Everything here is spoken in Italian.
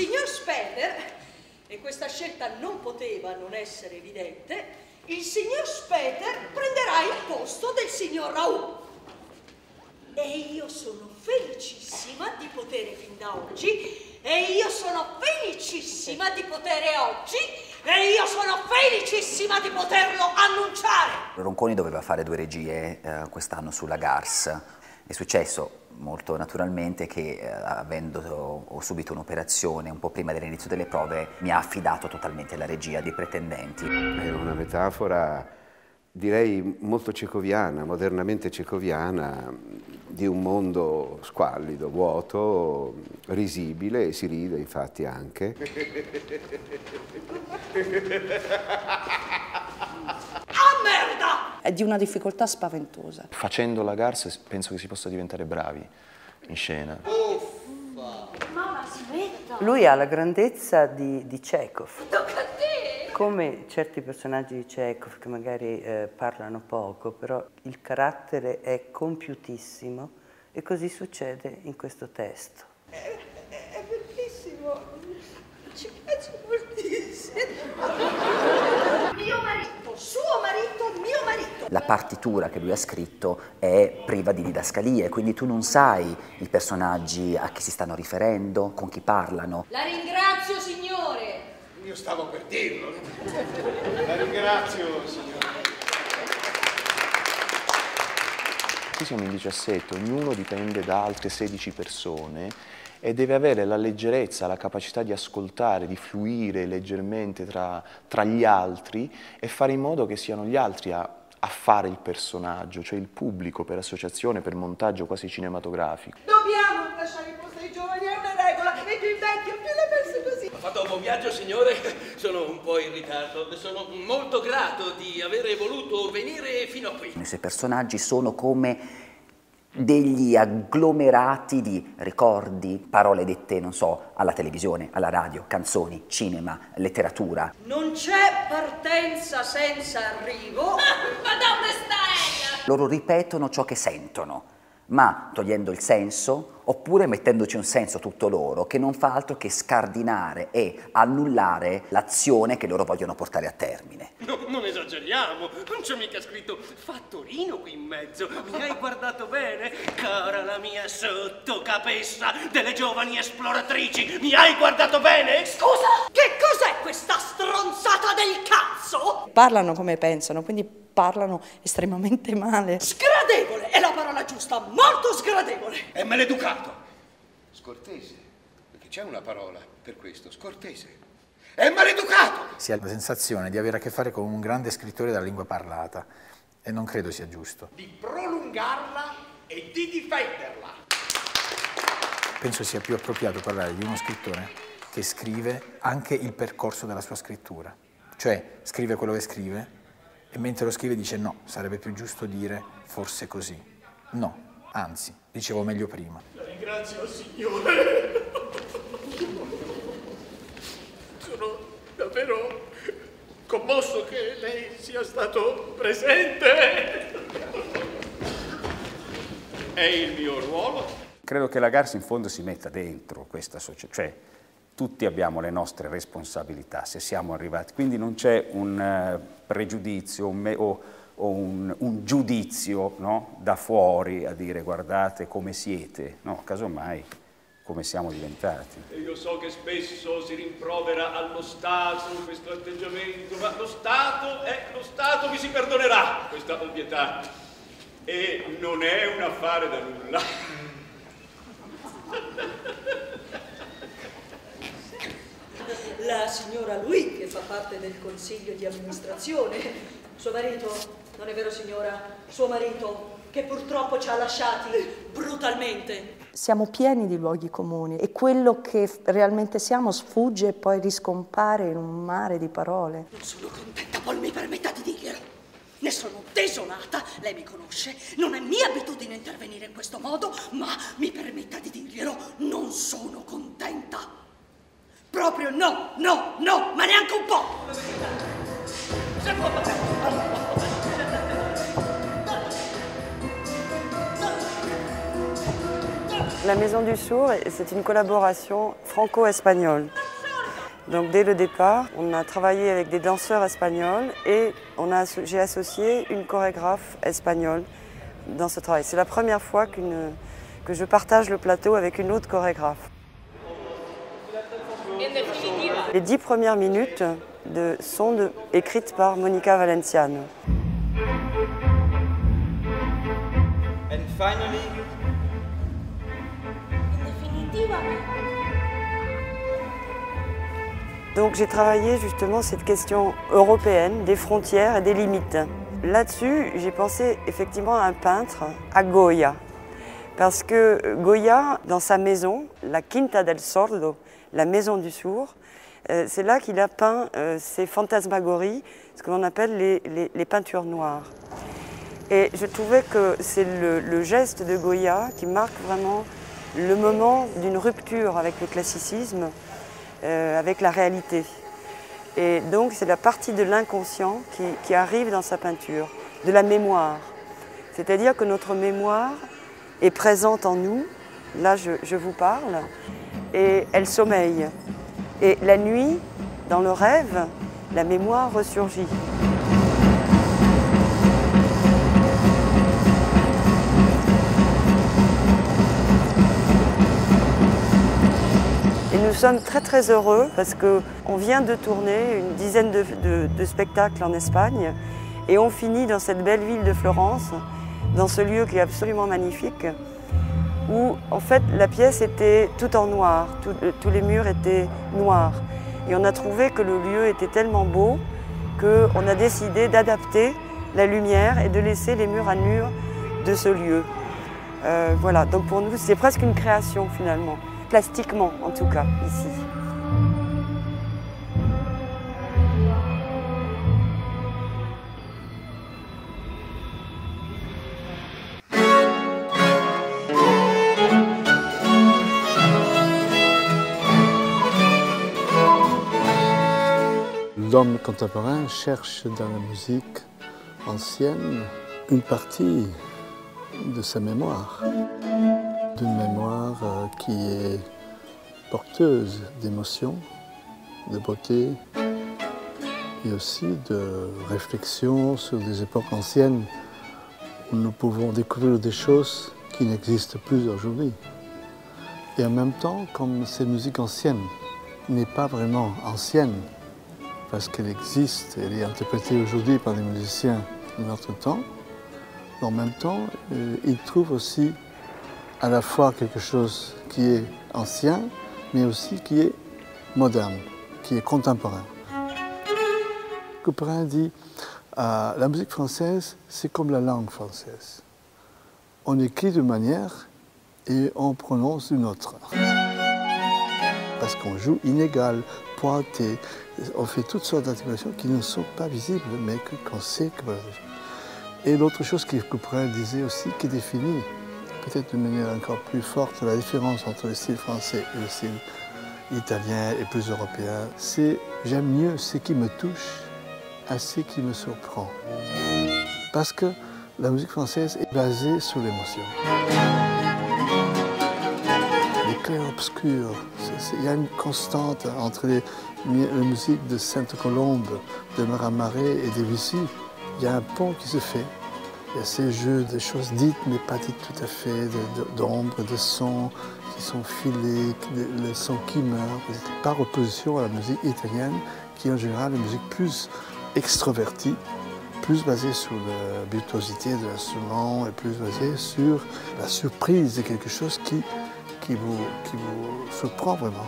signor Spender, e questa scelta non poteva non essere evidente, il signor Spender prenderà il posto del signor Raoul. E io sono felicissima di poter fin da oggi, e io sono felicissima di poter oggi, e io sono felicissima di poterlo annunciare. Ronconi doveva fare 2 regie quest'anno sulla Gars. È successo molto naturalmente che avendo subito un'operazione un po' prima dell'inizio delle prove mi ha affidato totalmente la regia dei Pretendenti. È una metafora, direi, molto cecoviana, modernamente cecoviana, di un mondo squallido, vuoto, risibile, e si ride infatti anche. Ah, merda! È di una difficoltà spaventosa. Facendo la Gars penso che si possa diventare bravi in scena. Mamma, smetta! Lui ha la grandezza di Chekhov. Tocca a te! Come certi personaggi di Chekhov che magari parlano poco, però il carattere è compiutissimo, e così succede in questo testo. È bellissimo, ci piace moltissimo. Mio marito, suo marito, mio marito. La partitura che lui ha scritto è priva di didascalie, quindi tu non sai i personaggi a chi si stanno riferendo, con chi parlano. La ringrazio, signore. Io stavo per dirlo. La ringrazio, signore. Qui siamo in 17, ognuno dipende da altre 16 persone e deve avere la leggerezza, la capacità di ascoltare, di fluire leggermente tra gli altri e fare in modo che siano gli altri a fare il personaggio, cioè il pubblico, per associazione, per montaggio quasi cinematografico. Dobbiamo lasciare il posto ai giovani, è una regola, e più invecchio, più le penso così. Ho fatto un buon viaggio, signore, sono un po' in ritardo, sono molto grato di avere voluto venire fino a qui. I suoi personaggi sono come degli agglomerati di ricordi, parole dette, non so, alla televisione, alla radio, canzoni, cinema, letteratura. Non c'è partenza senza arrivo. Madonna Stella! Loro ripetono ciò che sentono, ma togliendo il senso, oppure mettendoci un senso tutto loro, che non fa altro che scardinare e annullare l'azione che loro vogliono portare a termine. No, non esageriamo, non c'è mica scritto Fattorino qui in mezzo. Mi hai guardato bene, cara la mia sottocapessa delle giovani esploratrici? Mi hai guardato bene? Scusa, che cos'è questa stronzata del cazzo? Parlano come pensano, quindi parlano estremamente male. Sgradevole è la parola giusta, molto sgradevole. È maleducato. Scortese, perché c'è una parola per questo, scortese. È maleducato! Si ha la sensazione di avere a che fare con un grande scrittore della lingua parlata e non credo sia giusto. Di prolungarla e di difenderla. Penso sia più appropriato parlare di uno scrittore che scrive anche il percorso della sua scrittura. Cioè, scrive quello che scrive e mentre lo scrive dice no, sarebbe più giusto dire forse così. No, anzi, dicevo meglio prima. La ringrazio, signore. Sono davvero commosso che lei sia stato presente. È il mio ruolo. Credo che la Gars in fondo si metta dentro questa società, cioè tutti abbiamo le nostre responsabilità se siamo arrivati, quindi non c'è un pregiudizio o un giudizio, no? Da fuori a dire guardate come siete, no, casomai come siamo diventati. E io so che spesso si rimprovera allo Stato questo atteggiamento, ma lo Stato mi si perdonerà questa ovvietà. E non è un affare da nulla. La signora Louis, che fa parte del consiglio di amministrazione, suo marito, non è vero signora, suo marito, che purtroppo ci ha lasciati brutalmente. Siamo pieni di luoghi comuni e quello che realmente siamo sfugge e poi riscompare in un mare di parole. Non sono contenta, poi mi permetta di dirglielo. Ne sono desolata, lei mi conosce, non è mia abitudine intervenire in questo modo, ma mi permetta di dirglielo, non sono contenta. Proprio no, ma neanche un po'. La Maison du Sourd, c'est une collaboration franco-espagnole. Donc dès le départ, on a travaillé avec des danseurs espagnols et j'ai associé une chorégraphe espagnole dans ce travail. C'est la première fois que je partage le plateau avec une autre chorégraphe. Les 10 premières minutes sont écrites par Monica Valenciano. And finally, donc j'ai travaillé justement cette question européenne des frontières et des limites. Là-dessus, j'ai pensé effectivement à un peintre, à Goya. Parce que Goya, dans sa maison, la Quinta del Sordo, la maison du sourd, c'est là qu'il a peint ses fantasmagories, ce que l'on appelle les peintures noires. Et je trouvais que c'est le geste de Goya qui marque vraiment le moment d'une rupture avec le classicisme, avec la réalité. Et donc c'est la partie de l'inconscient qui arrive dans sa peinture, de la mémoire. C'est-à-dire que notre mémoire est présente en nous, là je vous parle, et elle sommeille. Et la nuit, dans le rêve, la mémoire ressurgit. Et nous sommes très très heureux parce qu'on vient de tourner une dizaine de spectacles en Espagne et on finit dans cette belle ville de Florence, dans ce lieu qui est absolument magnifique, où en fait la pièce était tout en noir, tous les murs étaient noirs. Et on a trouvé que le lieu était tellement beau qu'on a décidé d'adapter la lumière et de laisser les murs à murs de ce lieu. Voilà, donc pour nous c'est presque une création finalement, plastiquement en tout cas ici. L'homme contemporain cherche dans la musique ancienne une partie de sa mémoire, d'une mémoire qui est porteuse d'émotions, de beauté et aussi de réflexion sur des époques anciennes où nous pouvons découvrir des choses qui n'existent plus aujourd'hui. Et en même temps, comme cette musique ancienne n'est pas vraiment ancienne, parce qu'elle existe, elle est interprétée aujourd'hui par des musiciens de notre temps. En même temps, il trouve aussi à la fois quelque chose qui est ancien, mais aussi qui est moderne, qui est contemporain. Couperin dit la musique française, c'est comme la langue française. On écrit d'une manière et on prononce d'une autre. Parce qu'on joue inégal, pointé, on fait toutes sortes d'articulations qui ne sont pas visibles, mais qu'on sait que... Et l'autre chose que Couperin disait aussi, qui définit peut-être de manière encore plus forte la différence entre le style français et le style italien et plus européen, c'est j'aime mieux ce qui me touche à ce qui me surprend. Parce que la musique française est basée sur l'émotion. Les clairs-obscurs, il y a une constante entre la musique de Sainte-Colombe, de Marat-Marais et Debussy. Il y a un pont qui se fait. Il y a ces jeux de choses dites mais pas dites tout à fait, d'ombres, de sons qui sont filés, le son qui meurt, par opposition à la musique italienne qui est en général une musique plus extrovertie, plus basée sur la virtuosité de l'instrument et plus basée sur la surprise de quelque chose qui vous surprend vraiment.